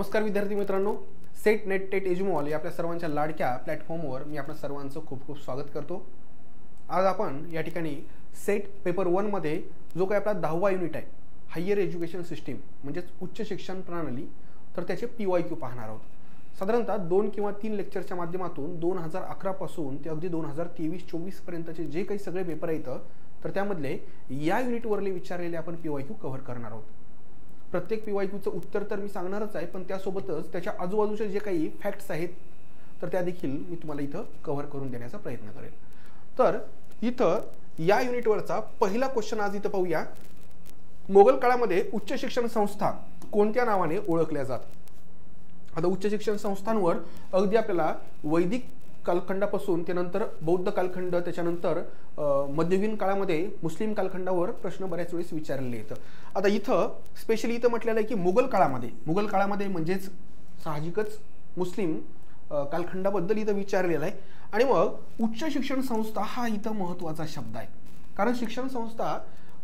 नमस्कार विद्यार्थी मित्रांनो, सेट नेट टेट एज्युमॉल या आपल्या सर्वांच्या लाडक्या प्लॅटफॉर्मवर मी आपल्या सर्वांचं खूप खूप स्वागत करतो। आज आपण या ठिकाणी सेट पेपर 1 मध्ये जो काही आपला 10वा युनिट आहे हायर एज्युकेशन सिस्टीम म्हणजे उच्च शिक्षण प्रणाली, तर त्याचे PYQ पाहणार आहोत। साधारणतः 2 किंवा 3 लेक्चरच्या माध्यमातून 2011 पासून ते अगदी 2023-24 पर्यंतचे जे काही सगळे पेपर आहेत तर त्यामधले या युनिटवरले विचारलेले आपण PYQ कव्हर करणार आहोत। प्रत्येक PYQचं उत्तर तर मी सांगणारच आहे, पण त्यासोबतच त्याच्या आजूबाजूचे जे काही फॅक्ट्स आहेत तर त्या देखील मी तुम्हाला इथं कव्हर करून देण्याचा प्रयत्न करेल। तर इथं या युनिटवरचा पहिला क्वेश्चन आज इथं पाहूया। मोगल काळामध्ये उच्च शिक्षण संस्था कोणत्या नावाने ओळखल्या जातात? आता उच्च शिक्षण संस्थांवर अगदी आपल्याला वैदिक कालखंडापासून त्यानंतर बौद्ध कालखंड, त्याच्यानंतर मध्ययुगीन काळामध्ये मुस्लिम कालखंडावर प्रश्न बऱ्याच वेळेस विचारलेले आहेत। आता इथं स्पेशली इथं म्हटलेलं आहे की मुघल काळामध्ये म्हणजेच साहजिकच मुस्लिम कालखंडाबद्दल इथं विचारलेलं आहे। आणि मग उच्च शिक्षण संस्था हा इथं महत्त्वाचा शब्द आहे, कारण शिक्षण संस्था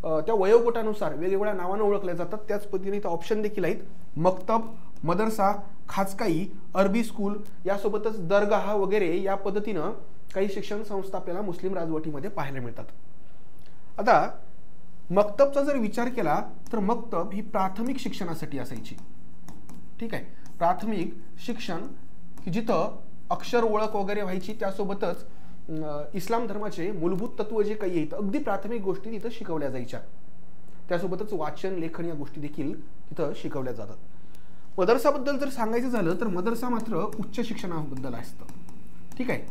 त्या वयोगटानुसार वेगवेगळ्या नावाने ओळखल्या जातात। त्याच पद्धतीने इथं ऑप्शन देखील आहेत, मक्तब, मदरसा, खाजकाई, अरबी स्कूल, यासोबतच दरगाह वगैरे या पद्धतीनं काही शिक्षण संस्था आपल्याला मुस्लिम राजवटीमध्ये पाहायला मिळतात। आता मक्तबचा जर विचार केला तर मक्तब ही प्राथमिक शिक्षणासाठी असायची, ठीक आहे। प्राथमिक शिक्षण की जिथं अक्षर ओळख वगैरे व्हायची, त्यासोबतच इस्लाम धर्माचे मूलभूत तत्व जे काही आहेत अगदी प्राथमिक गोष्टी तिथं शिकवल्या जायच्या, त्यासोबतच वाचन लेखन या गोष्टी देखील तिथं शिकवल्या जातात। मदरसाबद्दल जर सांगायचं झालं तर मदरसा मात्र उच्च शिक्षणाबद्दल असतं, ठीक आहे।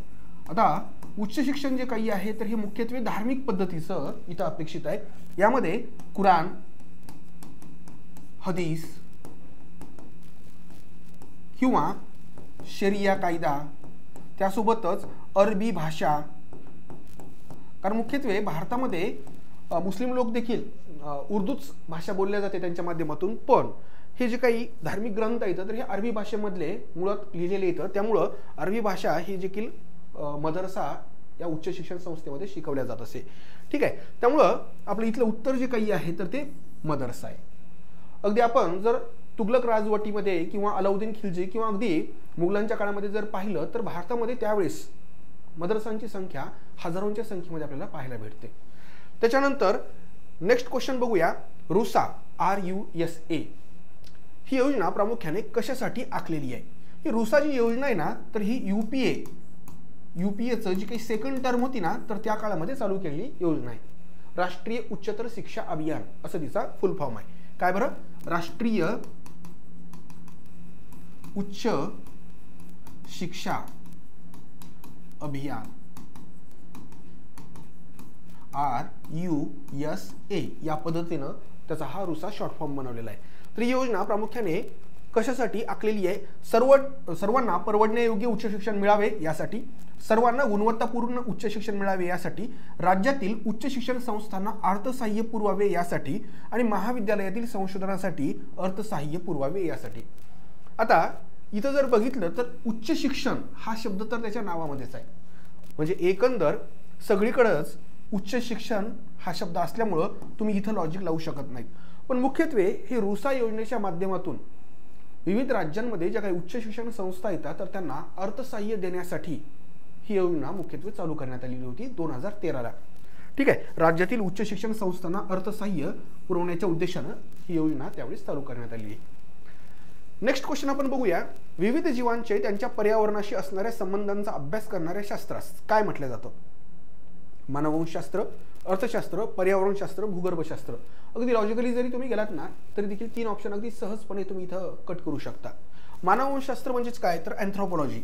आता उच्च शिक्षण जे काही आहे तर हे मुख्यत्वे धार्मिक पद्धतीचं इथं अपेक्षित आहे। यामध्ये कुराण, हदीस किंवा शरिया कायदा, त्यासोबतच अरबी भाषा, कारण मुख्यत्वे भारतामध्ये मुस्लिम लोक देखील उर्दूच भाषा बोलल्या जाते त्यांच्या माध्यमातून, पण हे जे काही धार्मिक ग्रंथ आहेत तर हे अरबी भाषेमधले मुळात लिहिलेले आहेत, त्यामुळं अरबी भाषा ही देखील मदरसा या उच्च शिक्षण संस्थेमध्ये शिकवल्या जात असे, ठीक आहे। त्यामुळं आपलं इथलं उत्तर जे काही आहे तर ते मदरसा आहे। अगदी आपण जर तुगलक राजवटीमध्ये किंवा अलाउद्दीन खिलजी किंवा अगदी मुघलांच्या काळामध्ये जर पाहिलं तर भारतामध्ये त्यावेळेस मदरसांची संख्या हजारोंच्या संख्येमध्ये आपल्याला पाहायला भेटते। त्याच्यानंतर नेक्स्ट क्वेश्चन बघूया, रुसा RUSA ही योजना प्रामुख्याने कशासाठी आखलेली आहे? ही रुसा जी योजना आहे ना तर ही UPAचं जी काही सेकंड टर्म होती ना तर त्या काळामध्ये चालू केलेली योजना आहे। राष्ट्रीय उच्चतर शिक्षा अभियान असं तिचा फुल फॉर्म आहे। काय बरं? राष्ट्रीय उच्च शिक्षा अभियान RUSA या पद्धतीनं त्याचा हा रुसा शॉर्ट फॉर्म बनवलेला आहे। तर ही योजना प्रामुख्याने कशासाठी आखलेली आहे? सर्वांना परवडण्यायोग्य उच्च शिक्षण मिळावे यासाठी, सर्वांना गुणवत्तापूर्ण उच्च शिक्षण मिळावे यासाठी, राज्यातील उच्च शिक्षण संस्थांना अर्थसहाय्य पुरवावे यासाठी आणि महाविद्यालयातील संशोधनासाठी अर्थसहाय्य पुरवावे यासाठी। आता इथं जर बघितलं तर उच्च शिक्षण हा शब्द तर त्याच्या नावामध्येच आहे, म्हणजे एकंदर सगळीकडेच उच्च शिक्षण हा शब्द असल्यामुळं तुम्ही इथं लॉजिक लावू शकत नाहीत। पण मुख्यत्वे हे रुसा योजनेच्या माध्यमातून विविध राज्यांमध्ये ज्या काही उच्च शिक्षण संस्था येतात तर त्यांना अर्थसहाय्य देण्यासाठी ही योजना मुख्यत्वे चालू करण्यात आलेली होती 2013ला, ठीक आहे। राज्यातील उच्च शिक्षण संस्थांना अर्थसहाय्य पुरवण्याच्या उद्देशानं ही योजना त्यावेळेस चालू करण्यात आली आहे। नेक्स्ट क्वेश्चन आपण बघूया, विविध जीवांचे त्यांच्या पर्यावरणाशी असणाऱ्या संबंधांचा अभ्यास करणाऱ्या शास्त्रास काय म्हटलं जातं? मानववंशशास्त्र, अर्थशास्त्र, पर्यावरणशास्त्र, भूगर्भशास्त्र। अगदी लॉजिकली जरी तुम्ही गेलात ना तरी देखील 3 ऑप्शन अगदी सहजपणे तुम्ही इथं कट करू शकता। मानववंशशास्त्र म्हणजेच काय तर अँथ्रोपॉलॉजी,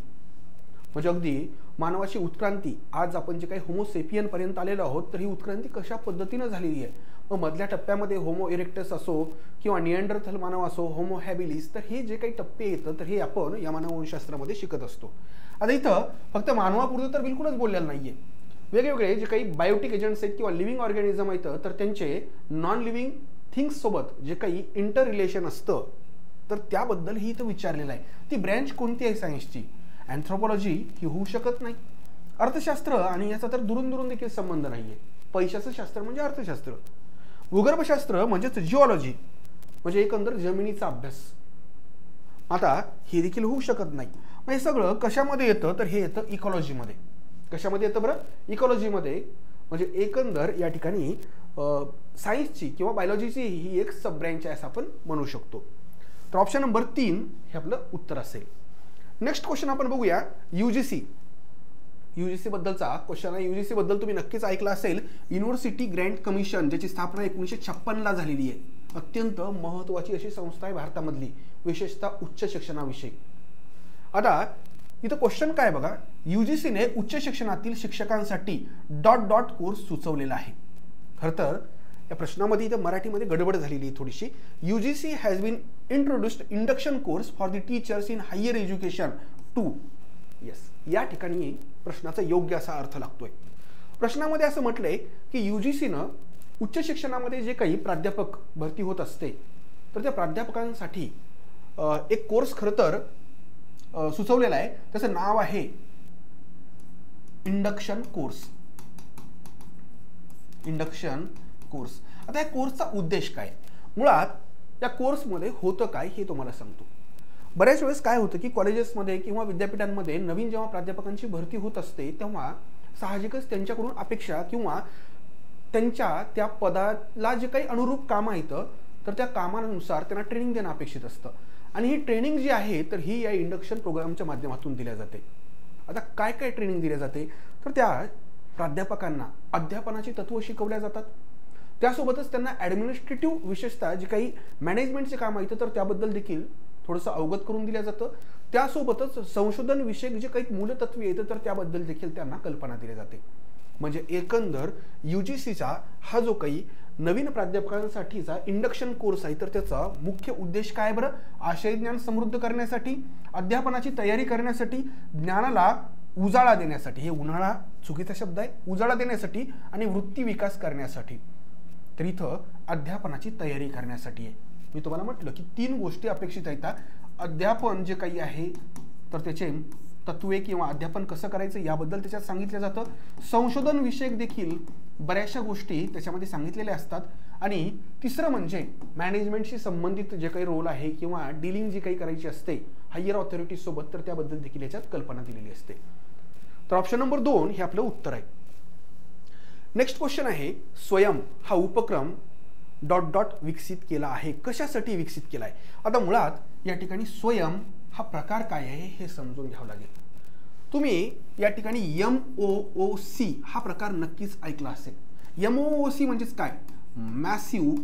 म्हणजे अगदी मानवाची उत्क्रांती, आज आपण जे काही होमोसेपियन पर्यंत आलेलो आहोत तर ही उत्क्रांती कशा पद्धतीनं झालेली आहे, मग मधल्या टप्प्यामध्ये होमो इरेक्टस असो किंवा निअँडरथल मानव असो, होमो हॅबिलिस, तर हे जे काही टप्पे येतं तर हे आपण या मानववंशशास्त्रामध्ये शिकत असतो। आता इथं फक्त मानवापुरतं तर बिलकुलच बोललेलं नाहीये, वेगवेगळे जे काही बायोटिक एजंट्स आहेत किंवा लिव्हिंग ऑर्गॅनिझम आहेत तर त्यांचे नॉन लिव्हिंग थिंग्स सोबत जे काही इंटर रिलेशन असतं तर त्याबद्दल ही इथं विचारलेलं आहे। ती ब्रँच कोणती आहे सायन्सची? अँथ्रोपॉलॉजी ही होऊ शकत नाही। अर्थशास्त्र आणि याचा तर दुरून देखील संबंध नाहीये। पैशाचं शास्त्र म्हणजे अर्थशास्त्र, भूगर्भशास्त्र म्हणजेच जिओलॉजी, म्हणजे एकंदर जमिनीचा अभ्यास, आता हे देखील होऊ शकत नाही. मग हे सगळं कशामध्ये येतं तर हे येतं इकॉलॉजीमध्ये. कशामध्ये येतं बरं? इकॉलॉजीमध्ये. म्हणजे एकंदर या ठिकाणी सायन्सची किंवा बायोलॉजीची ही एक सब ब्रँच आहे असं आपण म्हणू शकतो. तर ऑप्शन नंबर 3 हे आपलं उत्तर असेल. नेक्स्ट क्वेश्चन आपण बघूया. यूजीसी. यूजीसी बद्दलचा क्वेश्चन आहे. यूजीसी बद्दल तुम्ही नक्कीच ऐकलं असेल. युनिव्हर्सिटी ग्रँट कमिशन, ज्याची स्थापना 1956 ला झालेली आहे. अत्यंत महत्त्वाची अशी संस्था आहे भारतामधली, विशेषतः उच्च शिक्षणाविषयी. आता इथं क्वेश्चन काय बघा, यूजीसीने उच्च शिक्षणातील शिक्षकांसाठी डॉट डॉट कोर्स सुचवलेला आहे. खरं तर या प्रश्नामध्ये इथं मराठीमध्ये गडबड झालेली आहे थोडीशी. UGC has been introduced induction course for the teachers in higher education too. Yes, या ठिकाणी प्रश्नाचा योग्य असा अर्थ लागतोय. प्रश्नामध्ये असं म्हटलंय की यूजीसीनं उच्च शिक्षणामध्ये जे काही प्राध्यापक भरती होत असते तर त्या प्राध्यापकांसाठी एक कोर्स खरं तर सुचवलेला आहे. त्याचं नाव आहे इंडक्शन कोर्स. Induction course. आता या कोर्सचा उद्देश काय? मुळात या कोर्समध्ये होतं काय हे तुम्हाला सांगतो. बऱ्याच वेळेस काय होतं की कॉलेजेसमध्ये किंवा विद्यापीठांमध्ये नवीन जेव्हा प्राध्यापकांची भरती होत असते तेव्हा साहजिकच त्यांच्याकडून अपेक्षा किंवा त्यांच्या त्या पदाला जे काही अनुरूप कामं येतं तर त्या कामानुसार त्यांना ट्रेनिंग देणं अपेक्षित असतं. आणि ही ट्रेनिंग जी आहे तर ही या इंडक्शन प्रोग्रामच्या माध्यमातून दिल्या जाते. आता काय काय ट्रेनिंग दिल्या जाते तर त्या प्राध्यापकांना अध्यापनाची तत्त्व शिकवल्या जातात. त्यासोबतच त्यांना ॲडमिनिस्ट्रेटिव्ह विशेषतः जे काही मॅनेजमेंटचे काम आहेत तर त्याबद्दल देखील थोडंसं अवगत करून दिलं जातं. त्यासोबतच संशोधन विषयक जे काही मूलतत्वे येतं तर त्याबद्दल देखील त्यांना कल्पना दिली जाते. म्हणजे एकंदर यूजीसीचा हा जो काही नवीन प्राध्यापकांसाठीचा इंडक्शन कोर्स आहे तर त्याचा मुख्य उद्देश काय बरं? आशय ज्ञान समृद्ध करण्यासाठी, अध्यापनाची तयारी करण्यासाठी, ज्ञानाला उजाळा देण्यासाठी. हे उन्हाळा चुकीचा शब्द आहे, उजाळा देण्यासाठी आणि वृत्ती विकास करण्यासाठी. तर इथं अध्यापनाची तयारी करण्यासाठी आहे. मी तुम्हाला म्हटलं की 3 गोष्टी अपेक्षित आहेत. अध्यापन जे काही आहे तर त्याचे तत्वे किंवा अध्यापन कसं करायचं याबद्दल त्याच्यात सांगितलं जातं. संशोधन विषयक देखील बऱ्याचशा गोष्टी त्याच्यामध्ये सांगितलेल्या असतात. आणि तिसरं म्हणजे मॅनेजमेंटशी संबंधित जे काही रोल आहे किंवा डीलिंग जी काही करायची असते हायर ऑथॉरिटीज सोबत तर त्याबद्दल देखील याच्यात कल्पना दिलेली असते. तर ऑप्शन नंबर 2 हे आपलं उत्तर आहे. नेक्स्ट क्वेश्चन आहे. स्वयं हा उपक्रम डॉट डॉट विकसित केला आहे. कशासाठी विकसित केला आहे? आता मुळात या ठिकाणी स्वयं हा प्रकार काय आहे हे समजून घ्यावं लागेल. तुम्ही या ठिकाणी MOOC हा प्रकार नक्कीच ऐकला असेल. MOOC म्हणजेच काय? Massive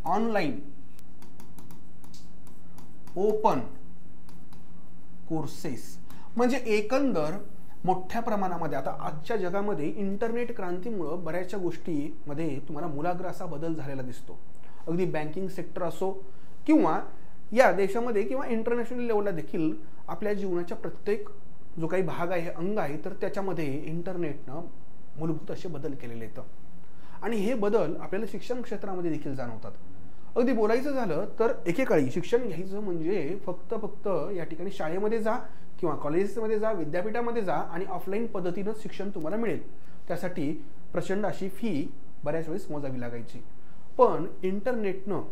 online open courses. म्हणजे एकंदर मोठ्या प्रमाणामध्ये आता आजच्या जगामध्ये इंटरनेट क्रांतीमुळे बऱ्याचशा गोष्टीमध्ये तुम्हाला मूलाग्र असा बदल झालेला दिसतो. अगदी बँकिंग सेक्टर असो किंवा या देशामध्ये किंवा इंटरनॅशनल लेवलला देखील आपल्या जीवनाच्या प्रत्येक जो काही भाग आहे, अंग आहे तर त्याच्यामध्ये इंटरनेटनं मूलभूत असे बदल केलेले आहेत. आणि हे बदल आपल्याला शिक्षण क्षेत्रामध्ये देखील जाणवतात. अगदी बोलायचं झालं तर एकेकाळी शिक्षण घ्यायचं म्हणजे फक्त या ठिकाणी शाळेमध्ये जा किंवा कॉलेजेसमध्ये जा, विद्यापीठामध्ये जा आणि ऑफलाईन पद्धतीनं शिक्षण तुम्हाला मिळेल. त्यासाठी प्रचंड अशी फी बऱ्याच वेळेस मोजावी लागायची. पण इंटरनेटनं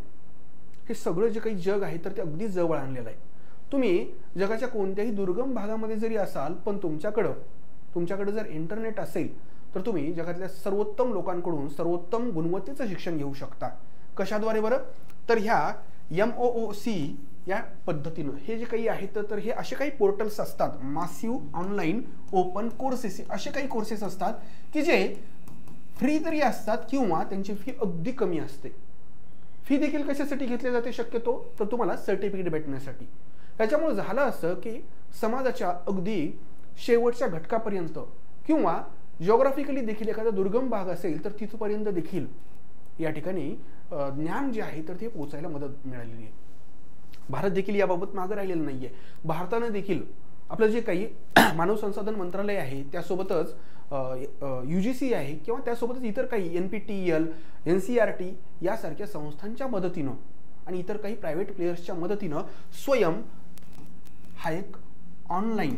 हे सगळं जे काही जग आहे तर ते अगदी जवळ आणलेलं आहे. तुम्ही जगाच्या कोणत्याही दुर्गम भागामध्ये जरी असाल पण तुमच्याकडे जर इंटरनेट असेल तर तुम्ही जगातल्या सर्वोत्तम लोकांकडून सर्वोत्तम गुणवत्तेचं शिक्षण घेऊ शकता. कशाद्वारे बरं? तर ह्या MOOC या पद्धतीनं हे जे काही आहेत तर हे असे काही पोर्टल्स असतात, मॅसिव्ह ऑनलाईन ओपन कोर्सेस, असे काही कोर्सेस असतात की जे फ्री तरी असतात किंवा त्यांची फी अगदी कमी असते. फी देखील कशासाठी घेतली जाते शक्यतो तर तुम्हाला सर्टिफिकेट भेटण्यासाठी. त्याच्यामुळे झालं असं की समाजाच्या अगदी शेवटच्या घटकापर्यंत किंवा जिओग्राफिकली देखील एखादा दुर्गम भाग असेल तर तिथपर्यंत देखील या ठिकाणी ज्ञान जे आहे तर ते पोहोचायला मदत मिळालेली आहे. भारत देखील याबाबत मागे राहिलेलं नाहीये. भारतानं देखील आपलं जे काही मानव संसाधन मंत्रालय आहे त्यासोबतच UGC आहे किंवा त्यासोबतच इतर काही NPTEL, NCERT यासारख्या संस्थांच्या मदतीनं आणि इतर काही प्रायव्हेट प्लेयर्सच्या मदतीनं स्वयं हा एक online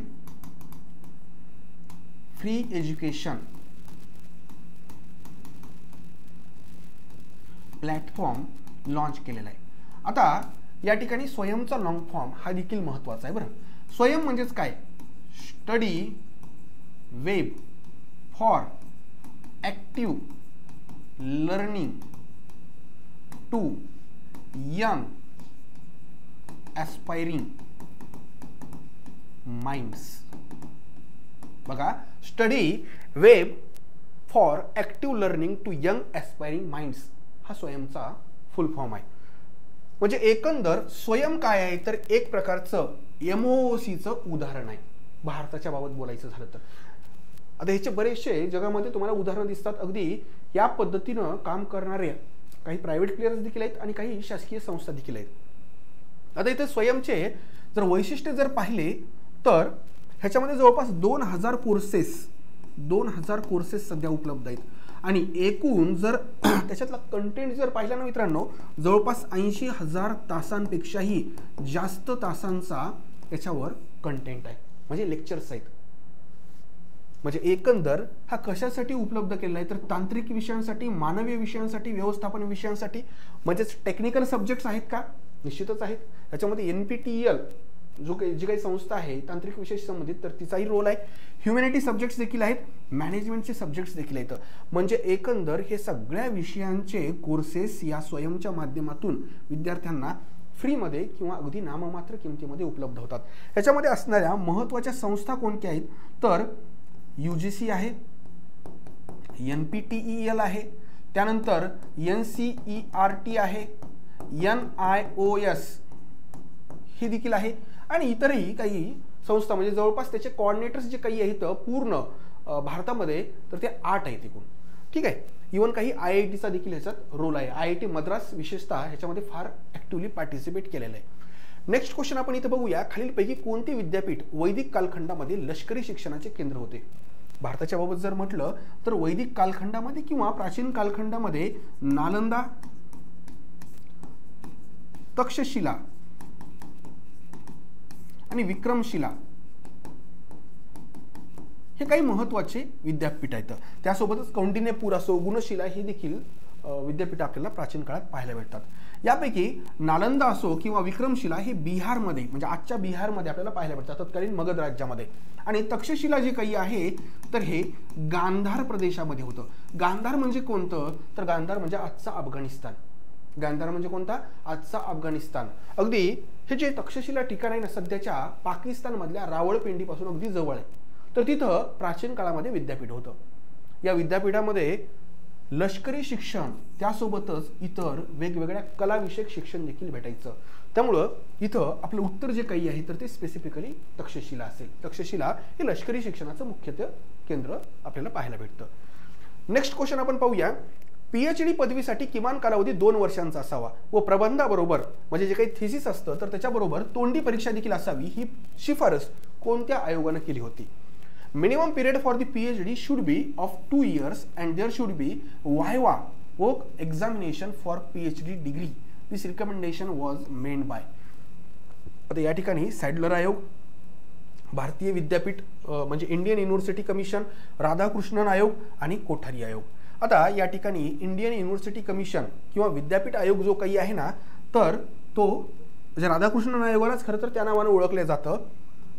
free education platform launch केलेला आहे. आता या ठिकाणी स्वयंचा लॉंग फॉर्म हा देखील महत्त्वाचा आहे बरं. स्वयं म्हणजेच काय? Study web for active learning to young aspiring minds. बघा, study web for active learning to young aspiring minds हा स्वयंचा फुल फॉर्म आहे. म्हणजे एकंदर स्वयं काय आहे तर एक प्रकारचं MOOCचं उदाहरण आहे भारताच्या बाबत बोलायचं झालं तर. आता ह्याचे बरेचसे जगामध्ये तुम्हाला उदाहरणं दिसतात. अगदी या पद्धतीनं काम करणारे काही प्रायव्हेट प्लेयर्स देखील आहेत आणि काही शासकीय संस्था देखील आहेत. आता इथे स्वयंचे जर वैशिष्ट्य जर पाहिले तर ह्याच्यामध्ये जवळपास 2000 कोर्सेस सध्या उपलब्ध आहेत आणि एकूण जर त्याच्यातला कंटेंट जर पाहिला ना मित्रांनो, जवळपास 80,000 तासांपेक्षाही जास्त तासांचा याच्यावर कंटेंट आहे, म्हणजे लेक्चर्स आहेत. म्हणजे एकंदर हा कशासाठी उपलब्ध केलेला आहे तर तांत्रिक विषयांसाठी, मानवीय विषयांसाठी, व्यवस्थापन विषयांसाठी, म्हणजेच टेक्निकल सब्जेक्ट्स आहेत का? निश्चितच आहेत. त्याच्यामध्ये NPTEL जी काही संस्था आहे तांत्रिक विषयाशी संबंधित तर तिचाही रोल आहे. ह्युमॅनिटी सब्जेक्ट्स देखील आहेत, मॅनेजमेंटचे सब्जेक्ट्स देखील आहेत. म्हणजे एकंदर हे सगळ्या विषयांचे कोर्सेस या स्वयंच्या माध्यमातून विद्यार्थ्यांना फ्रीमध्ये किंवा अगदी नाममात्र किमतीमध्ये उपलब्ध होतात. याच्यामध्ये असणाऱ्या महत्त्वाच्या संस्था कोणत्या आहेत तर UGC आहे, NPTEL आहे, त्यानंतर NCERT आहे, NIOS हे देखील आहे आणि इतरही काही संस्था, म्हणजे जवळपास त्याचे कोऑर्डिनेटर्स जे काही आहेत पूर्ण भारतामध्ये तर ते 8 आहेत एकूण. ठीक आहे. इव्हन काही IITचा देखील ह्याच्यात रोल आहे. IIT मद्रास विशेषतः ह्याच्यामध्ये फार ॲक्टिव्हली पार्टिसिपेट केलेलं आहे. नेक्स्ट क्वेश्चन आपण इथे बघूया, खालीलपैकी कोणते विद्यापीठ वैदिक कालखंडामध्ये लष्करी शिक्षणाचे केंद्र होते? भारताच्या बाबत जर म्हटलं तर वैदिक कालखंडामध्ये किंवा प्राचीन कालखंडामध्ये नालंदा, तक्षशिला आणि विक्रमशिला हे काही महत्त्वाचे विद्यापीठ आहेत. त्यासोबतच कौंडिन्यपूर असो, गुणशिला ही देखील विद्यापीठ आपल्याला प्राचीन काळात पाहायला भेटतात. यापैकी नालंदा असो किंवा विक्रमशिला हे बिहारमध्ये, म्हणजे आजच्या बिहारमध्ये आपल्याला पाहायला भेटतात, तत्कालीन मगध राज्यामध्ये. आणि तक्षशिला जे काही आहे तर हे गांधार प्रदेशामध्ये होतं. गांधार म्हणजे कोणतं तर गांधार म्हणजे आजचा अफगाणिस्तान. गांधार म्हणजे कोणता? आजचा अफगाणिस्तान. अगदी हे जे तक्षशिला ठिकाण आहे ना सध्याच्या पाकिस्तानमधल्या रावळपिंडीपासून अगदी जवळ आहे. तर तिथं प्राचीन काळामध्ये विद्यापीठ होतं. या विद्यापीठामध्ये लष्करी शिक्षण त्यासोबतच इतर वेगवेगळ्या कलाविषयक शिक्षण देखील भेटायचं. त्यामुळं इथं आपलं उत्तर जे काही आहे तर ते स्पेसिफिकली तक्षशिला असेल. तक्षशिला हे लष्करी शिक्षणाचं मुख्यत्वे केंद्र आपल्याला पाहायला भेटतं. नेक्स्ट क्वेश्चन आपण पाहूया. PhD पदवीसाठी किमान कालावधी 2 वर्षांचा असावा व प्रबंधाबरोबर म्हणजे जे काही थिसिस असतं तर त्याच्याबरोबर तोंडी परीक्षा देखील असावी ही शिफारस कोणत्या आयोगाने केली होती? Minimum period for the PhD should be of 2 years and there should be viva work examination for PhD degree. This recommendation was made by. आता या ठिकाणी सॅडलर आयोग, भारतीय विद्यापीठ म्हणजे इंडियन युनिव्हर्सिटी कमिशन, राधाकृष्णन आयोग आणि कोठारी आयोग. आता या ठिकाणी इंडियन युनिव्हर्सिटी कमिशन किंवा विद्यापीठ आयोग जो काही आहे ना तर तो म्हणजे राधाकृष्णन आयोगालाच खरं तर त्या नावाने ओळखलं जातं.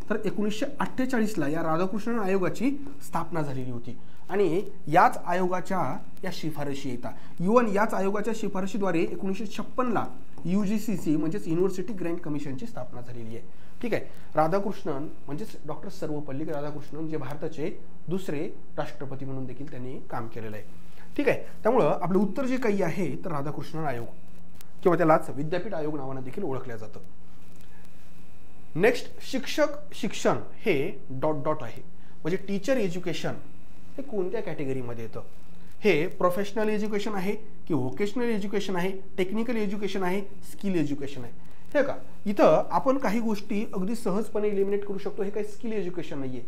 तर 1948ला या राधाकृष्णन आयोगाची स्थापना झालेली होती आणि याच आयोगाच्या या शिफारशी येतात. इव्हन याच आयोगाच्या शिफारशीद्वारे 1956ला UGCC म्हणजेच युनिव्हर्सिटी ग्रँट कमिशनची स्थापना झालेली आहे. ठीक आहे. राधाकृष्णन म्हणजेच डॉक्टर सर्वपल्ली राधाकृष्णन जे भारताचे दुसरे राष्ट्रपती म्हणून देखील त्यांनी काम केलेलं आहे. ठीक आहे. त्यामुळं आपलं उत्तर जे काही आहे तर राधाकृष्णन आयोग किंवा त्यालाच विद्यापीठ आयोग नावाने देखील ओळखलं जातं. नेक्स्ट, शिक्षक शिक्षण हे ... आहे. म्हणजे टीचर एज्युकेशन हे कोणत्या कॅटेगरीमध्ये येतं? हे प्रोफेशनल एज्युकेशन आहे की व्होकेशनल एज्युकेशन आहे, टेक्निकल एज्युकेशन आहे, स्किल एज्युकेशन आहे? हे का इथं आपण काही गोष्टी अगदी सहजपणे इलिमिनेट करू शकतो. हे काही स्किल एज्युकेशन नाहीये.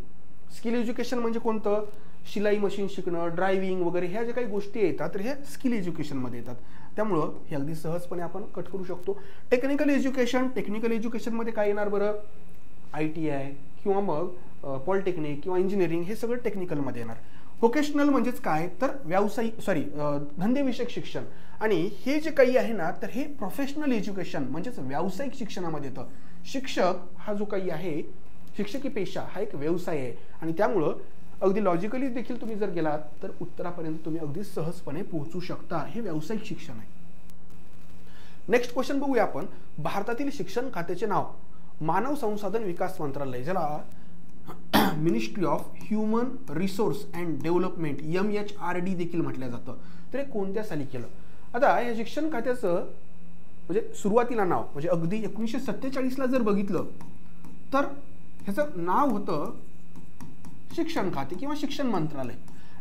स्किल एज्युकेशन म्हणजे कोणतं? शिलाई मशीन शिकणं, ड्रायव्हिंग वगैरे ह्या ज्या काही गोष्टी येतात तर हे स्किल एज्युकेशनमध्ये येतात. त्यामुळं हे अगदी सहजपणे आपण कट करू शकतो. टेक्निकल एज्युकेशनमध्ये काय येणार बरं? ITI किंवा मग पॉलिटेक्निक किंवा इंजिनिअरिंग हे सगळं टेक्निकलमध्ये येणार. व्होकेशनल म्हणजेच काय तर व्यावसायिक धंदेविषयक शिक्षण, आणि हे जे काही आहे ना तर हे प्रोफेशनल एज्युकेशन म्हणजेच व्यावसायिक शिक्षणामध्ये येतं. शिक्षक हा जो काही आहे, शिक्षकी पेशा हा एक व्यवसाय आहे, आणि त्यामुळं अगदी लॉजिकली देखील तुम्ही जर गेलात तर उत्तरापर्यंत तुम्ही अगदी सहजपणे पोहोचू शकता. हे व्यावसायिक शिक्षण आहे. नेक्स्ट क्वेश्चन बघूया आपण. भारतातील शिक्षण खात्याचे नाव मानव संसाधन विकास मंत्रालय, ज्याला ministry of human resource and development MHRD देखील म्हटलं जातं, तर हे कोणत्या साली केलं? आता या शिक्षण खात्याचं म्हणजे सुरुवातीला नाव म्हणजे अगदी 1947ला जर बघितलं तर ह्याचं नाव होतं शिक्षण खाते किंवा शिक्षण मंत्रालय.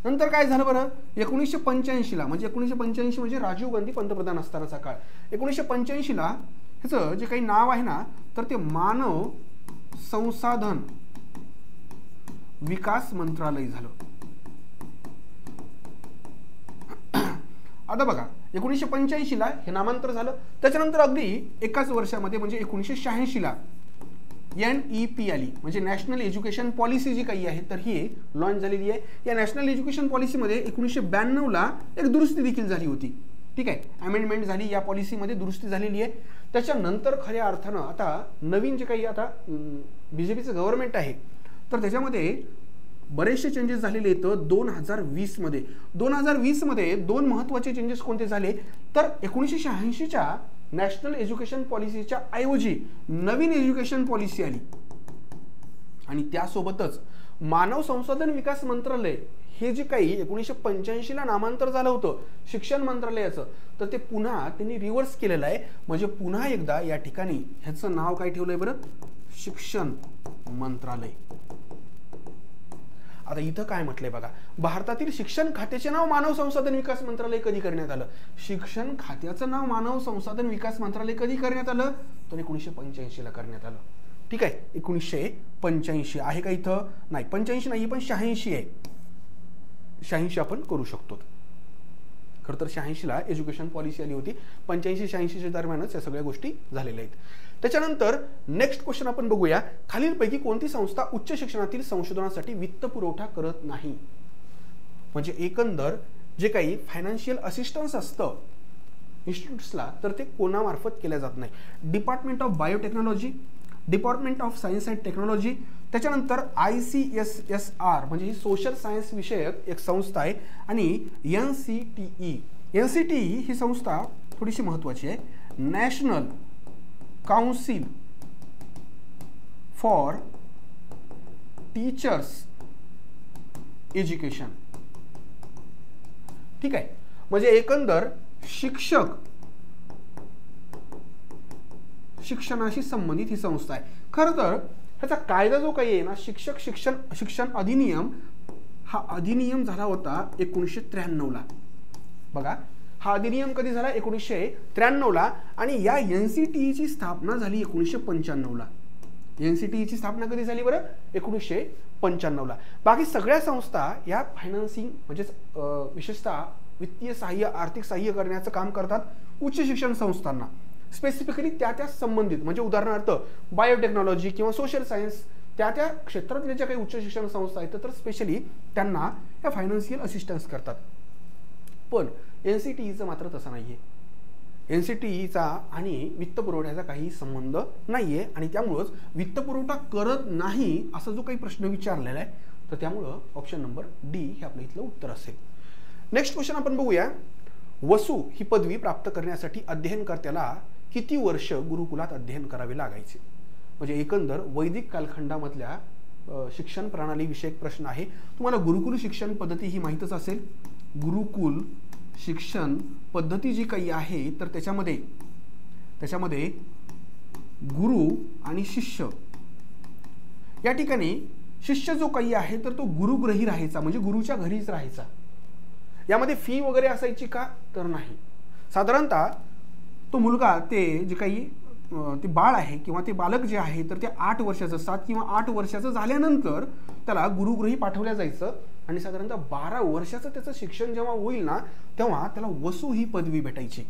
नंतर काय झालं बरं, 1985ला म्हणजे 1985 म्हणजे राजीव गांधी पंतप्रधान असतानाचा काळ. 1985ला ह्याचं जे काही नाव आहे ना तर ते मानव संसाधन विकास मंत्रालय झालं. आता बघा 1985ला हे नामांतर झालं. त्याच्यानंतर अगदी एकाच वर्षामध्ये म्हणजे 1986ला NEP आली, म्हणजे नॅशनल एज्युकेशन पॉलिसी जी काही आहे तर ही लॉन्च झालेली आहे. या नॅशनल एज्युकेशन पॉलिसीमध्ये 1992ला एक दुरुस्ती देखील झाली होती. ठीक आहे, अमेंडमेंट झाली, या पॉलिसीमध्ये दुरुस्ती झालेली आहे. त्याच्यानंतर खऱ्या अर्थानं आता नवीन जे काही आता BJPचं गव्हर्नमेंट आहे तर त्याच्यामध्ये बरेचसे चेंजेस झालेले आहेत. 2020मध्ये 2020मध्ये दोन महत्त्वाचे चेंजेस कोणते झाले तर 1986च्या नॅशनल एज्युकेशन पॉलिसीच्या ऐवजी नवीन एज्युकेशन पॉलिसी आली, आणि त्यासोबतच मानव संसाधन विकास मंत्रालय हे जे काही 1985ला नामांतर झालं होतं शिक्षण मंत्रालयाचं तर ते पुन्हा त्यांनी रिव्हर्स केलेलं आहे. म्हणजे पुन्हा एकदा या ठिकाणी ह्याचं नाव काय ठेवलंय बरं, शिक्षण मंत्रालय. आता इथं काय म्हटलंय बघा, भारतातील शिक्षण खात्याचे नाव मानव संसाधन विकास मंत्रालय कधी करण्यात आलं? शिक्षण खात्याचं नाव मानव संसाधन विकास मंत्रालय कधी करण्यात आलं तर 1985ला करण्यात आलं. ठीक आहे, 1985 आहे का इथं? नाही, 85 नाही पण 86 आहे. 86 आपण करू शकतो. खरं तर 86ला एज्युकेशन पॉलिसी आली होती, 85-86च्या दरम्यानच या सगळ्या गोष्टी झालेल्या आहेत. त्याच्यानंतर नेक्स्ट क्वेश्चन आपण बघूया. खालीलपैकी कोणती संस्था उच्च शिक्षणातील संशोधनासाठी वित्त पुरवठा करत नाही? म्हणजे एकंदर जे काही फायनान्शियल असिस्टन्स असतं इन्स्टिट्यूट्सला तर ते कोणामार्फत केल्या जात नाही. Department of biotechnology, department of science and technology, त्याच्यानंतर ICSSR म्हणजे ही सोशल सायन्स विषयक एक संस्था आहे, आणि NCTE ही संस्था थोडीशी महत्त्वाची आहे. National council for teachers education. ठीक आहे, म्हणजे एकंदर शिक्षणाशी संबंधित ही संस्था आहे. खरं तर ह्याचा कायदा जो काही आहे ना, शिक्षण अधिनियम, हा अधिनियम झाला होता 1993ला. बघा, हा अधिनियम कधी झाला? 1993ला. आणि या NCTEची स्थापना झाली 1995ला. NCTEची स्थापना कधी झाली बरं? 1995ला. बाकी सगळ्या संस्था या फायनान्सिंग म्हणजेच विशेषतः वित्तीय सहाय्य, आर्थिक सहाय्य करण्याचं काम करतात उच्च शिक्षण संस्थांना. स्पेसिफिकली त्या संबंधित म्हणजे उदाहरणार्थ बायोटेक्नॉलॉजी किंवा सोशल सायन्स त्या क्षेत्रातल्या ज्या काही उच्च शिक्षण संस्था आहेत तर स्पेशली त्यांना या फायनान्शियल असिस्टन्स करतात. पण NCTEचं मात्र तसं नाहीये. NCTEचा आणि वित्त पुरवठ्याचा काही संबंध नाहीये, आणि त्यामुळंच वित्त पुरवठा करत नाही असा जो काही प्रश्न विचारलेला आहे तर त्यामुळं ऑप्शन नंबर D हे आपलं इथलं उत्तर असेल. नेक्स्ट क्वेश्चन आपण बघूया. वसू ही पदवी प्राप्त करण्यासाठी अध्ययनकर्त्याला किती वर्ष गुरुकुलात अध्ययन करावे लागायचे? म्हणजे एकंदर वैदिक कालखंडामधल्या शिक्षण प्रणाली विषयक प्रश्न आहे. तुम्हाला गुरुकुल शिक्षण पद्धती ही माहीतच असेल. गुरुकुल शिक्षण पद्धती जी काही आहे तर त्याच्यामध्ये गुरु आणि शिष्य या ठिकाणी शिष्य जो काही आहे तर तो गुरुग्रही राहायचा, म्हणजे गुरुच्या घरीच राहायचा. यामध्ये फी वगैरे असायची का तर नाही. साधारणतः तो मुलगा ते जे काही ते बाळ आहे किंवा ते बालक जे आहे तर ते 8 वर्षाचं 7 किंवा 8 वर्षाचं झाल्यानंतर त्याला गुरुगृही पाठवल्या जायचं, आणि साधारणतः 12 वर्षाचं त्याचं शिक्षण जेव्हा होईल ना तेव्हा त्याला वसू ही पदवी भेटायची.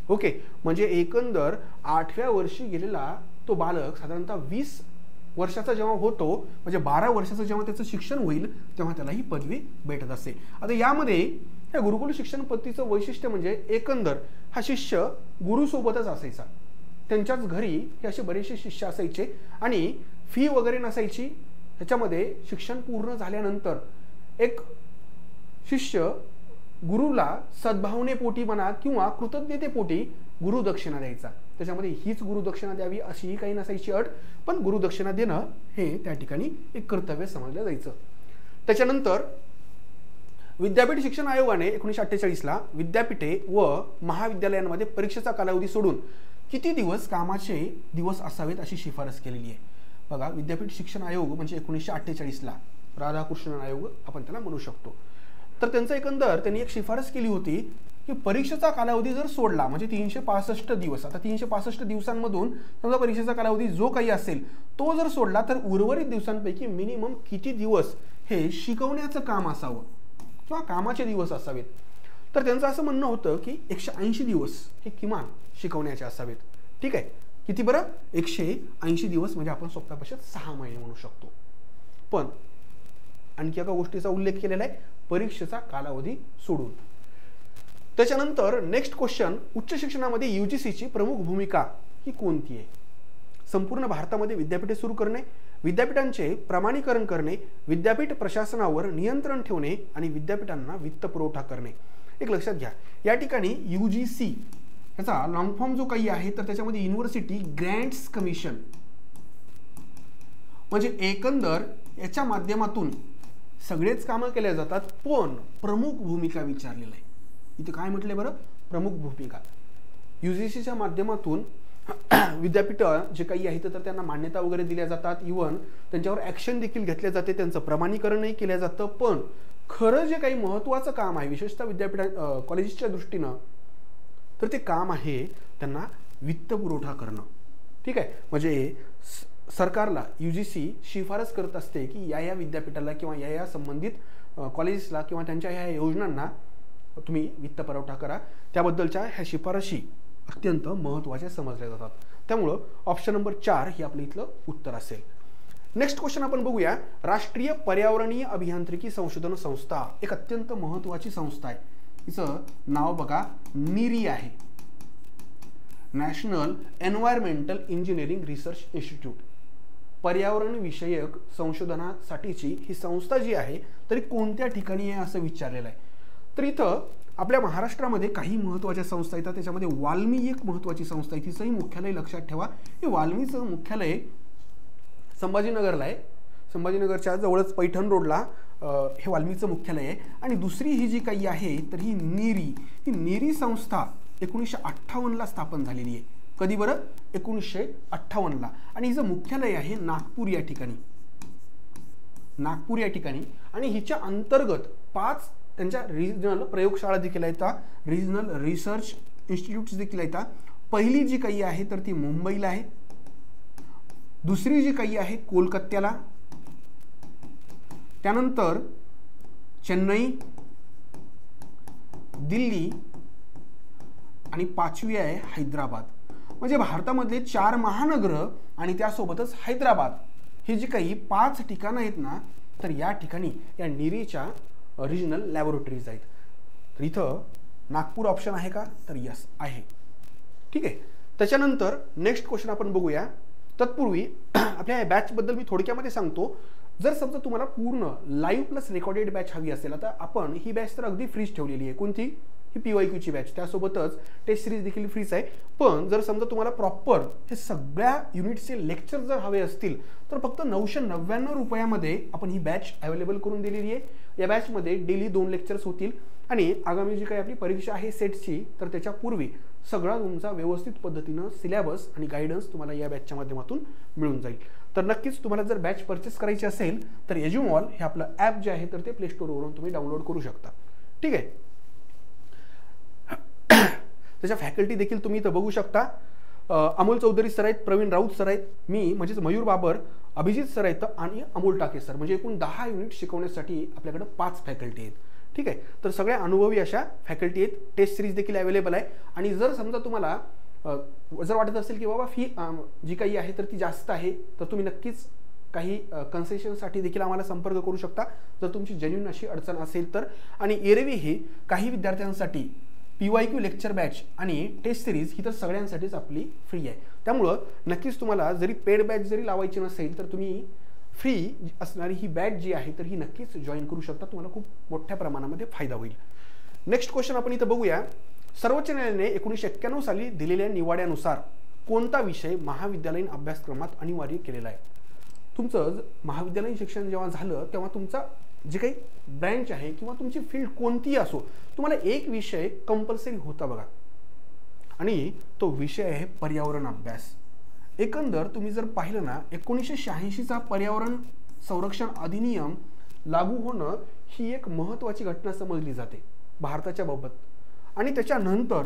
ओके, म्हणजे एकंदर 8व्या वर्षी गेलेला तो बालक साधारणतः वर्षाचा जेव्हा होतो, म्हणजे 12 वर्षाचं जेव्हा त्याचं शिक्षण होईल तेव्हा त्याला ही पदवी भेटत असते. आता यामध्ये या गुरुकुल शिक्षण पद्धतीचं वैशिष्ट्य म्हणजे एकंदर हा शिष्य गुरुसोबतच असायचा. त्यांच्याच घरी हे असे बरेचसे शिष्य असायचे आणि फी वगैरे नसायची. ह्याच्यामध्ये शिक्षण पूर्ण झाल्यानंतर एक शिष्य गुरुला सद्भावनेपोटी म्हणा किंवा कृतज्ञतेपोटी गुरुदक्षिणा द्यायचा. त्याच्यामध्ये हीच गुरुदक्षिणा द्यावी अशीही काही नसायची अट, पण गुरुदक्षिणा देणं हे त्या ठिकाणी एक कर्तव्य समजलं जायचं. त्याच्यानंतर विद्यापीठ शिक्षण आयोगाने 1948ला विद्यापीठे व महाविद्यालयांमध्ये परीक्षेचा कालावधी सोडून किती दिवस कामाचे दिवस असावेत अशी शिफारस केलेली आहे. बघा, विद्यापीठ शिक्षण आयोग म्हणजे 1948ला राधाकृष्णन आयोग आपण त्याला म्हणू शकतो. तर त्यांचं एकंदर त्यांनी एक शिफारस केली होती की परीक्षेचा कालावधी जर सोडला म्हणजे 365 दिवस, आता 365 दिवसांमधून समजा परीक्षेचा कालावधी जो काही असेल तो जर सोडला तर उर्वरित दिवसांपैकी मिनिमम किती दिवस हे शिकवण्याचं काम असावं किंवा कामाचे दिवस असावेत. तर त्यांचं असं म्हणणं होतं की 180 दिवस हे किमान शिकवण्याचे असावेत. ठीक आहे, किती बरं, 180 दिवस म्हणजे आपण सोप्या भाषेत 6 महिने म्हणू शकतो. पण आणखी एका गोष्टीचा उल्लेख केलेला आहे, परीक्षेचा कालावधी सोडून. त्याच्यानंतर नेक्स्ट क्वेश्चन, उच्च शिक्षणामध्ये UGCची प्रमुख भूमिका ही कोणती आहे? संपूर्ण भारतामध्ये विद्यापीठे सुरू करणे, विद्यापीठांचे प्रमाणीकरण करणे, विद्यापीठ प्रशासनावर नियंत्रण ठेवणे आणि विद्यापीठांना वित्त पुरवठा करणे. एक लक्षात घ्या, या ठिकाणी UGC याचा लॉंग फॉर्म जो काही आहे तर त्याच्यामध्ये युनिव्हर्सिटी ग्रँट्स कमिशन, म्हणजे एकंदर याच्या माध्यमातून सगळेच कामं केल्या जातात, पण प्रमुख भूमिका विचारलेला आहे. इथे काय म्हटलंय बरं, प्रमुख भूमिका. UGCच्या माध्यमातून विद्यापीठ जे काही आहे तर त्यांना मान्यता वगैरे दिल्या जातात, इव्हन त्यांच्यावर ॲक्शन देखील घेतले जाते, त्यांचं प्रमाणीकरणही केलं जातं. पण खरं जे काही महत्त्वाचं काम आहे विशेषतः विद्यापीठा कॉलेजेसच्या दृष्टीनं तर ते काम आहे त्यांना वित्त पुरवठा करणं. ठीक आहे, म्हणजे सरकारला UGC शिफारस करत असते की या विद्यापीठाला किंवा या संबंधित कॉलेजेसला किंवा त्यांच्या ह्या योजनांना तुम्ही वित्त पुरवठा करा. त्याबद्दलच्या ह्या शिफारशी अत्यंत महत्त्वाच्या समजल्या जातात. त्यामुळं ऑप्शन नंबर 4 ही आपलं इथलं उत्तर असेल. नेक्स्ट क्वेश्चन आपण बघूया, राष्ट्रीय पर्यावरणीय अभियांत्रिकी संशोधन संस्था एक अत्यंत महत्त्वाची संस्था आहे. हिचं नाव बघा, NEERI आहे, national environmental engineering research institute. पर्यावरण विषयक संशोधनासाठीची ही संस्था जी आहे तरी कोणत्या ठिकाणी आहे असं विचारलेलं आहे. तर इथं आपल्या महाराष्ट्रामध्ये काही महत्त्वाच्या संस्था येतात, त्याच्यामध्ये वाल्मी एक महत्त्वाची संस्था आहे. तिचंही मुख्यालय लक्षात ठेवा, हे वाल्मीचं मुख्यालय संभाजीनगरला आहे. संभाजीनगरच्या जवळच पैठण रोडला हे वाल्मीचं मुख्यालय आहे. आणि दुसरी ही जी काही आहे तर ही NEERI संस्था 1958ला स्थापन झालेली आहे. कधी बरं, 1958ला. आणि हिचं मुख्यालय आहे नागपूर या ठिकाणी, नागपूर या ठिकाणी. आणि हिच्या अंतर्गत 5 त्यांच्या रिजनल प्रयोगशाळा देखील आहेत, रिजनल रिसर्च इन्स्टिट्यूट्स देखील आहेत. पहिली जी काही आहे तर ती मुंबईला आहे, दुसरी जी काही आहे कोलकात्याला, त्यानंतर चेन्नई, दिल्ली आणि 5वी आहे हैदराबाद. म्हणजे भारतामधले 4 महानगर आणि त्यासोबतच हैदराबाद ही जी काही 5 ठिकाणं आहेत ना तर या ठिकाणी या NEERIच्या रिजनल लॅबोरेटरीज आहेत. तर इथं नागपूर ऑप्शन आहे का, तर यस आहे. ठीक आहे, त्याच्यानंतर नेक्स्ट क्वेश्चन आपण बघूया. तत्पूर्वी आपल्या या बॅचबद्दल मी थोडक्यामध्ये सांगतो. जर समजा तुम्हाला पूर्ण लाईव्ह प्लस रेकॉर्डेड बॅच हवी असेल, आता आपण ही बॅच तर अगदी फ्रीज ठेवलेली आहे. कोणती, ही PYQची बॅच, त्यासोबतच टेस्ट सिरीज देखील फ्रीज आहे. पण जर समजा तुम्हाला प्रॉपर हे सगळ्या युनिटचे लेक्चर जर हवे असतील तर फक्त 999 रुपयामध्ये आपण ही बॅच अवेलेबल करून दिलेली आहे. या बॅचमध्ये डेली 2 लेक्चर्स होतील आणि आगामी जी काही आपली परीक्षा आहे सेटची तर त्याच्यापूर्वी सगळा तुमचा व्यवस्थित पद्धतीनं सिलेबस आणि गायडन्स तुम्हाला या बॅचच्या माध्यमातून मिळून जाईल. तर नक्कीच तुम्हाला जर बॅच परचेस करायची असेल तर एज्युमॉल हे आपलं ॲप जे आहे तर ते प्ले स्टोअरवरून तुम्ही डाउनलोड करू शकता. ठीक आहे, त्याच्या फॅकल्टी देखील तुम्ही इथं बघू शकता. अमोल चौधरी सर आहेत, प्रवीण राऊत सर आहेत, मी म्हणजेच मयूर बाबर, अभिजित सर आहेत आणि अमोल टाके सर. म्हणजे एकूण 10 युनिट शिकवण्यासाठी आपल्याकडे 5 फॅकल्टी आहेत. ठीक आहे, तर सगळ्या अनुभवी अशा फॅकल्टी आहेत. टेस्ट सिरीज देखील अवेलेबल आहे. आणि जर समजा तुम्हाला जर वाटत असेल की बाबा फी जी काही आहे तर ती जास्त आहे तर तुम्ही नक्कीच काही कन्सेशनसाठी देखील आम्हाला संपर्क करू शकता जर तुमची जेन्युइन अशी अडचण असेल तर. आणि एरवी ही काही विद्यार्थ्यांसाठी PYQ लेक्चर बॅच आणि टेस्ट सिरीज ही तर सगळ्यांसाठीच आपली फ्री आहे. त्यामुळं नक्कीच तुम्हाला जरी पेड बॅच जरी लावायची नसेल तर तुम्ही फ्री असणारी ही बॅच जी आहे तर ही नक्कीच जॉईन करू शकता. तुम्हाला खूप मोठ्या प्रमाणामध्ये फायदा होईल. नेक्स्ट क्वेश्चन आपण इथं बघूया. सर्वोच्च न्यायालयाने 1991 साली दिलेल्या निवाड्यानुसार कोणता विषय महाविद्यालयीन अभ्यासक्रमात अनिवार्य केलेला आहे? तुमचं महाविद्यालयीन शिक्षण जेव्हा झालं तेव्हा तुमचा जे काही ब्रँच आहे किंवा तुमची फील्ड कोणतीही असो तुम्हाला एक विषय कंपल्सरी होता बघा, आणि तो विषय आहे पर्यावरण अभ्यास. एकंदर तुम्ही जर पाहिलं ना 1986चा पर्यावरण संरक्षण अधिनियम लागू होणं ही एक महत्त्वाची घटना समजली जाते भारताच्या बाबत. आणि त्याच्यानंतर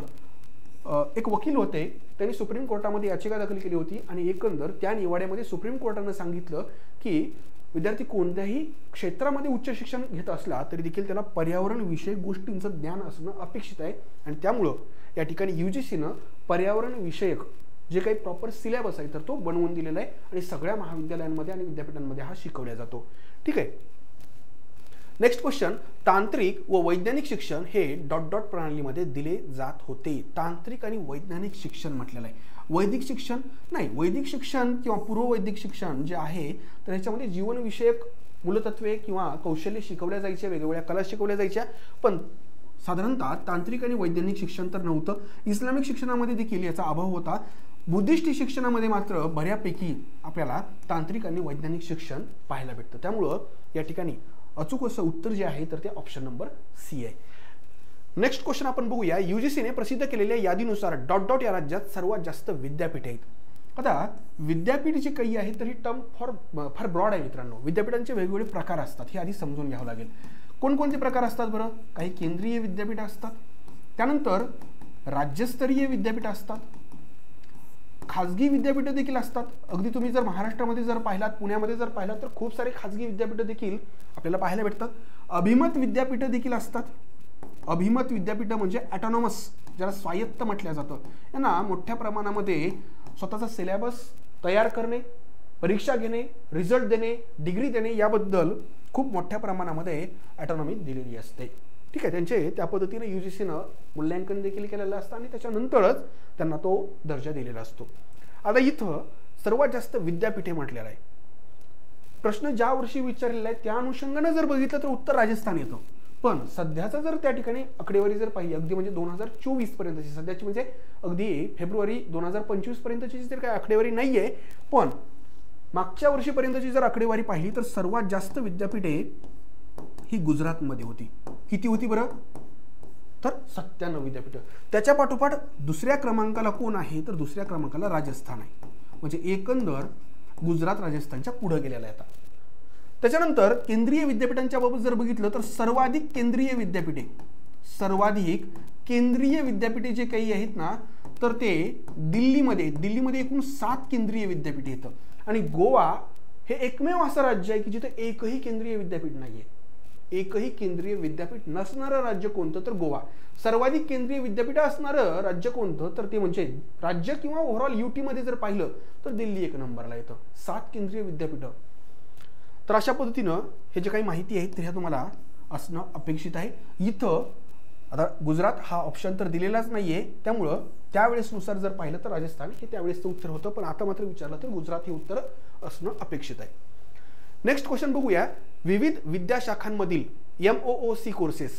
एक वकील होते, त्यांनी सुप्रीम कोर्टामध्ये याचिका दाखल केली होती आणि एकंदर त्या निवाड्यामध्ये सुप्रीम कोर्टानं सांगितलं की विद्यार्थी कोणत्याही क्षेत्रामध्ये उच्च शिक्षण घेत असला तरी देखील त्याला पर्यावरण विषयक गोष्टींचं ज्ञान असणं अपेक्षित आहे. आणि त्यामुळं या ठिकाणी UGCनं पर्यावरण विषयक जे काही प्रॉपर सिलेबस आहे तर तो बनवून दिलेला आहे आणि सगळ्या महाविद्यालयांमध्ये आणि विद्यापीठांमध्ये हा शिकवला जातो. ठीक आहे. Next question. तांत्रिक व वैज्ञानिक शिक्षण हे ... प्रणालीमध्ये दिले जात होते. तांत्रिक आणि वैज्ञानिक शिक्षण म्हटलेलं आहे. वैदिक शिक्षण नाही. वैदिक शिक्षण किंवा पूर्ववैदिक शिक्षण जे आहे तर ह्याच्यामध्ये जीवनविषयक मूलतत्वे किंवा कौशल्य शिकवल्या जायच्या, वेगवेगळ्या कला शिकवल्या जायच्या, पण साधारणतः तांत्रिक आणि वैज्ञानिक शिक्षण तर नव्हतं. इस्लामिक शिक्षणामध्ये देखील याचा अभाव होता. बुद्धिस्ट शिक्षणामध्ये मात्र बऱ्यापैकी आपल्याला तांत्रिक आणि वैज्ञानिक शिक्षण पाहायला भेटतं. त्यामुळं या ठिकाणी अचूक असं उत्तर जे आहे तर ते ऑप्शन नंबर C आहे. नेक्स्ट क्वेश्चन आपण बघूया. UGCने प्रसिद्ध केलेल्या यादीनुसार ... या राज्यात सर्वात जास्त विद्यापीठे आहेत. आता विद्यापीठ जे काही आहे तर ही टर्म फार ब्रॉड आहे मित्रांनो. विद्यापीठांचे वेगवेगळे प्रकार असतात, हे आधी समजून घ्यावं लागेल. कोणकोणते प्रकार असतात बरं? काही केंद्रीय विद्यापीठ असतात, त्यानंतर राज्यस्तरीय विद्यापीठ असतात, खाजगी विद्यापीठ देखील असतात. अगदी तुम्ही जर महाराष्ट्रामध्ये जर पाहिलात, पुण्यामध्ये जर पाहिलात तर खूप सारे खाजगी विद्यापीठ देखील आपल्याला पाहायला भेटतात. अभिमत विद्यापीठ देखील असतात. अभिमत विद्यापीठ म्हणजे ऑटोनॉमस, ज्याला स्वायत्त म्हटलं जातं. यांना मोठ्या प्रमाणामध्ये स्वतःचा सिलेबस तयार करणे, परीक्षा घेणे, रिझल्ट देणे, डिग्री देणे याबद्दल खूप मोठ्या प्रमाणामध्ये ऑटोनॉमी दिलेली असते. ठीक आहे. त्यांचे त्या पद्धतीने UGCनं मूल्यांकन देखील केलेलं असतं आणि त्याच्यानंतरच त्यांना तो दर्जा दिलेला असतो. आता इथं सर्वात जास्त विद्यापीठे म्हटलेलं आहे. प्रश्न ज्या वर्षी विचारलेला आहे त्या अनुषंगाने जर बघितलं तर उत्तर राजस्थान येतं. पण सध्याचा जर त्या ठिकाणी आकडेवारी जर पाहिली अगदी म्हणजे 2024 पर्यंतची सध्याची म्हणजे अगदी फेब्रुवारी 2025 पर्यंतची जर काही आकडेवारी नाहीये, पण मागच्या वर्षीपर्यंतची जर आकडेवारी पाहिली तर सर्वात जास्त विद्यापीठे ही गुजरातमध्ये होती. किती होती बरं? तर 97 विद्यापीठ. त्याच्या पाठोपाठ दुसऱ्या क्रमांकाला कोण आहे तर दुसऱ्या क्रमांकाला राजस्थान आहे. म्हणजे एकंदर गुजरात राजस्थानच्या पुढे गेलेला आहे. त्याच्यानंतर केंद्रीय विद्यापीठांच्या बाबत जर बघितलं तर सर्वाधिक केंद्रीय विद्यापीठे जे काही आहेत ना तर ते दिल्लीमध्ये एकूण 7 केंद्रीय विद्यापीठे येतं. आणि गोवा हे एकमेव असं राज्य आहे की जिथे एकही केंद्रीय विद्यापीठ नाहीये. एकही केंद्रीय विद्यापीठ नसणारं राज्य कोणतं तर गोवा. सर्वाधिक केंद्रीय विद्यापीठ असणारं राज्य कोणतं तर ते म्हणजे राज्य किंवा ओव्हरऑल UT मध्ये जर पाहिलं तर दिल्ली 1 नंबरला येतं. 7 केंद्रीय विद्यापीठ. तर अशा पद्धतीनं हे जे काही माहिती आहे ते तुम्हाला असणं अपेक्षित आहे. इथं आता गुजरात हा ऑप्शन तर दिलेलाच नाहीये, त्यामुळं त्यावेळेसनुसार जर पाहिलं तर राजस्थान हे त्यावेळेसचं उत्तर होतं, पण आता मात्र विचारलं तर गुजरात हे उत्तर असणं अपेक्षित आहे. नेक्स्ट क्वेश्चन बघूया. विविध विद्याशाखांमधील MOOC कोर्सेस.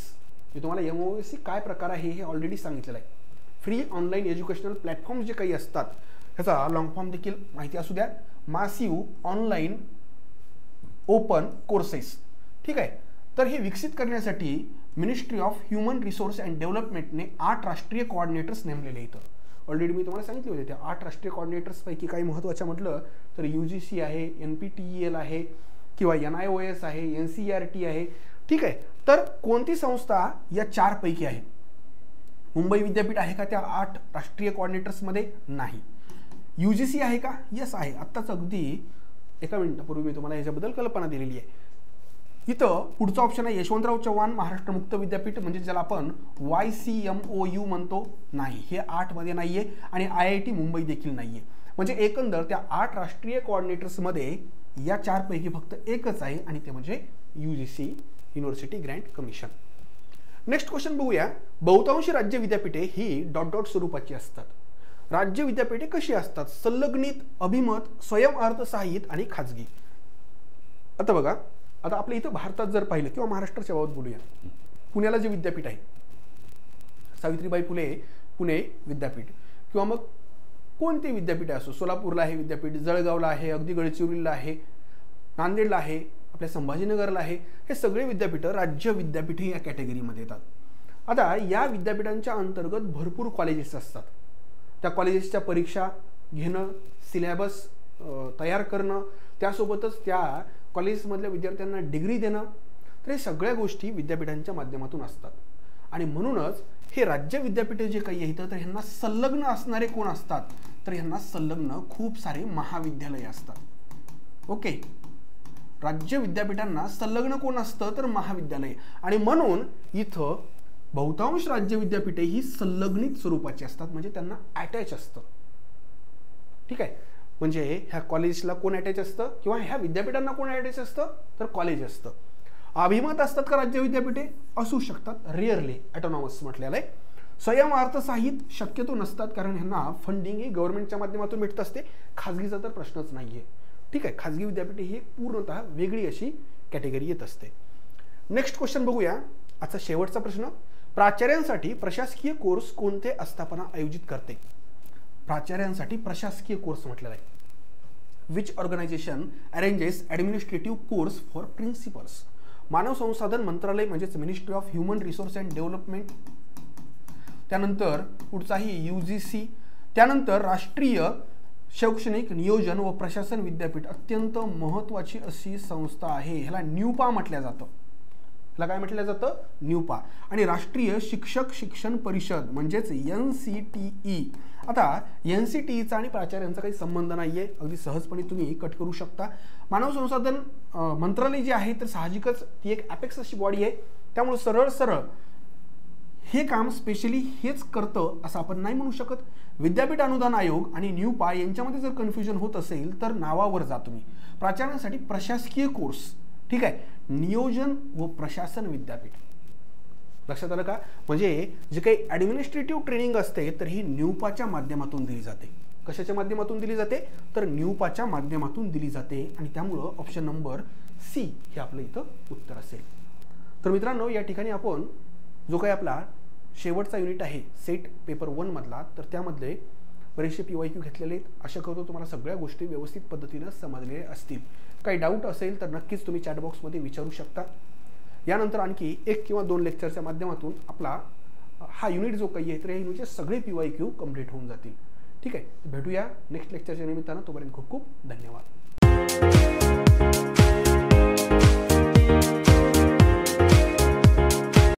मी तुम्हाला MOOC काय प्रकार आहे हे ऑलरेडी सांगितलेलं आहे. फ्री ऑनलाईन एज्युकेशनल प्लॅटफॉर्म जे काही असतात ह्याचा लॉंग फॉर्म देखील माहिती असू द्या. Massive online open courses. ठीक आहे. तर हे विकसित करण्यासाठी ministry of human resource and डेव्हलपमेंटने 8 राष्ट्रीय कोऑर्डिनेटर्स नेमलेले आहेत. ऑलरेडी मी तुम्हाला सांगितले होते त्या 8 राष्ट्रीय कोऑर्डिनेटर्स पैकी काही महत्त्वाच्या म्हटलं तर UGC आहे, NPTEL आहे किंवा NIOS आहे, NCERT आहे. ठीक आहे. तर कोणती संस्था या 4 पैकी आहे? मुंबई विद्यापीठ आहे का त्या 8 राष्ट्रीय कोऑर्डिनेटर्समध्ये? नाही. UGC आहे का? यस आहे. आत्ताच अगदी एका मिनिटापूर्वी मी तुम्हाला याच्याबद्दल कल्पना दिलेली आहे. इथं पुढचा ऑप्शन आहे यशवंतराव चव्हाण महाराष्ट्र मुक्त विद्यापीठ, म्हणजे ज्याला आपण YCMOU म्हणतो. नाही, हे 8 मध्ये नाहीये आणि IIT मुंबई देखील नाहीये. म्हणजे एकंदर त्या 8 राष्ट्रीय कोऑर्डिनेटर्समध्ये या चारपैकी फक्त एकच आहे आणि ते म्हणजे UGC university Grant commission. Next question बघूया. बहुतांशी राज्य विद्यापीठे ही डॉट डॉट स्वरूपाची असतात. राज्य विद्यापीठे कशी असतात? संलग्नित, अभिमत, स्वयंअर्थसहाय्यित आणि खाजगी. आता बघा, आता आपल्या इथं भारतात जर पाहिलं किंवा महाराष्ट्राच्या बाबत बोलूया, पुण्याला जे विद्यापीठ आहे सावित्रीबाई फुले पुणे विद्यापीठ, किंवा मग कोणते विद्यापीठ असो, सोलापूरला आहे विद्यापीठ, जळगावला आहे, अगदी गडचिरोलीला आहे, नांदेडला आहे, आपल्या संभाजीनगरला आहे, हे सगळे विद्यापीठं राज्य विद्यापीठे या कॅटेगरीमध्ये येतात. आता या विद्यापीठांच्या अंतर्गत भरपूर कॉलेजेस असतात. त्या कॉलेजेसच्या परीक्षा घेणं, सिलेबस तयार करणं, त्यासोबतच त्या कॉलेजेसमधल्या विद्यार्थ्यांना डिग्री देणं, तर हे सगळ्या गोष्टी विद्यापीठांच्या माध्यमातून असतात. आणि म्हणूनच हे राज्य विद्यापीठे जे काही आहेत तर ह्यांना संलग्न असणारे कोण असतात? तर ह्यांना संलग्न खूप सारे महाविद्यालय असतात. ओके, राज्य विद्यापीठांना संलग्न कोण असतं? तर महाविद्यालय. आणि म्हणून इथं बहुतांश राज्य विद्यापीठे ही संलग्नित स्वरूपाची असतात, म्हणजे त्यांना अटॅच असतं. ठीक आहे, म्हणजे ह्या कॉलेजला कोण अटॅच असतं किंवा ह्या विद्यापीठांना कोण अटॅच असतं? तर कॉलेज असतं. अभिमत असतात का राज्य विद्यापीठे? असू शकतात, रेअरली ऑटोनॉमस म्हटलेलं आहे. स्वयंअर्थसहाय्यित शक्यतो नसतात, कारण ह्यांना फंडिंग ही गव्हर्नमेंटच्या माध्यमातून भेटत असते. खाजगीचा तर प्रश्नच नाहीये. ठीक आहे, खाजगी विद्यापीठे ही पूर्णतः वेगळी अशी कॅटेगरी येत असते. नेक्स्ट क्वेश्चन बघूया, आजचा शेवटचा प्रश्न. प्राचार्यांसाठी प्रशासकीय कोर्स कोणते आस्थापना आयोजित करते? प्राचार्यांसाठी प्रशासकीय कोर्स म्हटलेला आहे. Which organisation arranges administrative course for principals? मानव संसाधन मंत्रालय म्हणजेच ministry of human resource and development. त्यानंतर पुढचाही UGC. त्यानंतर राष्ट्रीय शैक्षणिक नियोजन व प्रशासन विद्यापीठ, अत्यंत महत्त्वाची अशी संस्था आहे. ह्याला न्यूपा म्हटलं जातं. ह्याला काय म्हटलं जातं? न्यूपा. आणि राष्ट्रीय शिक्षक शिक्षण परिषद म्हणजेच NCTE. आता NCTEचा आणि प्राचार्यांचा काही संबंध नाहीये, अगदी सहजपणे तुम्ही कट करू शकता. मानव संसाधन मंत्रालय जे आहे तर साहजिकच ती एक अपेक्स अशी बॉडी आहे, त्यामुळे सरळ सरळ हे काम स्पेशली हेच करतं असं आपण नाही म्हणू शकत. विद्यापीठ अनुदान आयोग आणि न्यूपा यांच्यामध्ये जर कन्फ्युजन होत असेल तर नावावर जा तुम्ही. प्राचार्यांसाठी प्रशासकीय कोर्स, ठीक आहे, नियोजन व प्रशासन विद्यापीठ. लक्षात आलं का? म्हणजे जे काही ॲडमिनिस्ट्रेटिव्ह ट्रेनिंग असते तर ही न्यूपाच्या माध्यमातून दिली जाते. कशाच्या माध्यमातून दिली जाते? तर न्यूपाच्या माध्यमातून दिली जाते. आणि त्यामुळं ऑप्शन नंबर C हे आपलं इथं उत्तर असेल. तर मित्रांनो, या ठिकाणी आपण जो काही आपला शेवटचा युनिट आहे सेट पेपर 1 मधला, तर त्यामध्ये बरेचसे PYQ घेतलेले आहेत. आशा करतो तुम्हाला सगळ्या गोष्टी व्यवस्थित पद्धतीने समजलेल्या असतील. काही डाऊट असेल तर नक्कीच तुम्ही चॅट बॉक्समध्ये विचारू शकता. यानंतर आणखी 1 किंवा 2 लेक्चरच्या माध्यमातून आपला हा युनिट जो काही आहे तर या युनिटचे सगळे PYQ कंप्लीट होऊन जातील. ठीक आहे, भेटूया नेक्स्ट लेक्चरच्या निमित्तानं. तोपर्यंत खूप खूप धन्यवाद.